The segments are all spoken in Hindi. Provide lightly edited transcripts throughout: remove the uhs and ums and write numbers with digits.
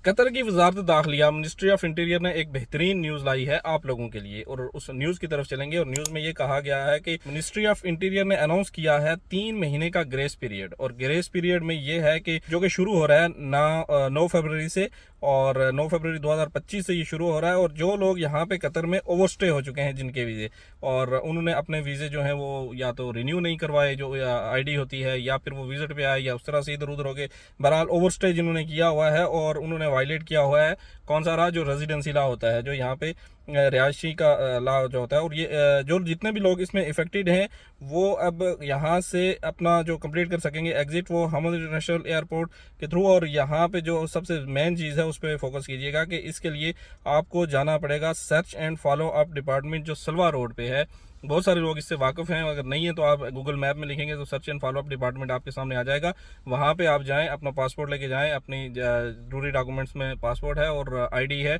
कतर की वजारत दाखिलिया मिनिस्ट्री ऑफ इंटीरियर ने एक बेहतरीन न्यूज़ लाई है आप लोगों के लिए, और उस न्यूज़ की तरफ चलेंगे। और न्यूज़ में ये कहा गया है कि मिनिस्ट्री ऑफ इंटीरियर ने अनाउंस किया है 3 महीने का ग्रेस पीरियड। और ग्रेस पीरियड में ये है कि जो कि शुरू हो रहा है 9 फरवरी से, और 9 फरवरी 2025 से ये शुरू हो रहा है। और जो लोग यहाँ पे कतर में ओवरस्टे हो चुके हैं, जिनके वीज़े और उन्होंने अपने वीज़े जो हैं वो या तो रिन्यू नहीं करवाए, जो आईडी होती है, या फिर वो विजिट पे आए, या उस तरह से इधर उधर हो गए, बहरहाल ओवरस्टे जिन्होंने किया हुआ है और उन्होंने वायलेट किया हुआ है कौन सा रहा, जो रेजिडेंसी लॉ होता है, जो यहाँ पे रिहायशी का लॉ जो होता है। और ये जो जितने भी लोग इसमें इफेक्टेड हैं वो अब यहाँ से अपना जो कंप्लीट कर सकेंगे एग्जिट, वो हमद इंटरनेशनल एयरपोर्ट के थ्रू। और यहाँ पे जो सबसे मेन चीज़ है उस पर फोकस कीजिएगा कि इसके लिए आपको जाना पड़ेगा search and follow up department, जो सलवा रोड पे है। बहुत सारे लोग इससे वाकिफ़ हैं, अगर नहीं है तो आप गूगल मैप में लिखेंगे तो search and follow up department आपके सामने आ जाएगा। वहाँ पे आप जाएं, अपना पासपोर्ट लेके जाएं, अपनी जरूरी डॉक्यूमेंट्स में पासपोर्ट है और आईडी है,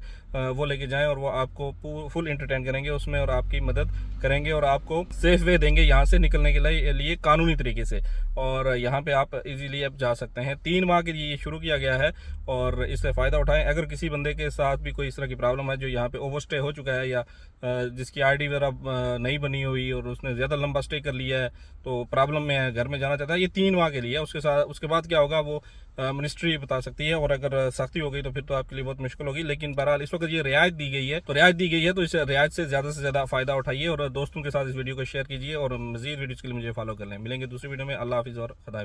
वो लेके जाएं, और वो आपको फुल इंटरटेन करेंगे उसमें, और आपकी मदद करेंगे और आपको सेफ वे देंगे यहाँ से निकलने के लिए कानूनी तरीके से। और यहाँ पे आप इजीली अब जा सकते हैं। 3 माह के लिए ये शुरू किया गया है और इससे फ़ायदा उठाएं। अगर किसी बंदे के साथ भी कोई इस तरह की प्रॉब्लम है, जो यहाँ पे ओवरस्टे हो चुका है, या जिसकी आईडी वगैरह नहीं बनी हुई और उसने ज़्यादा लंबा स्टे कर लिया है, तो प्रॉब्लम में है, घर में जाना चाहता है, ये 3 माह के लिए है। उसके बाद क्या होगा वो मिनिस्ट्री बता सकती है, और अगर सख्ती हो गई तो फिर तो आपके लिए बहुत मुश्किल होगी। लेकिन बहरहाल इस वक्त ये रियायत दी गई है, तो इस रियायत से ज़्यादा फ़ायदा उठाइए और दोस्तों के साथ इस वीडियो को शेयर कीजिए। और मज़ीद वीडियोज़ के लिए मुझे फॉलो कर लें। मिलेंगे दूसरी वीडियो में। अल्लाह हाफिज़ और खुदा।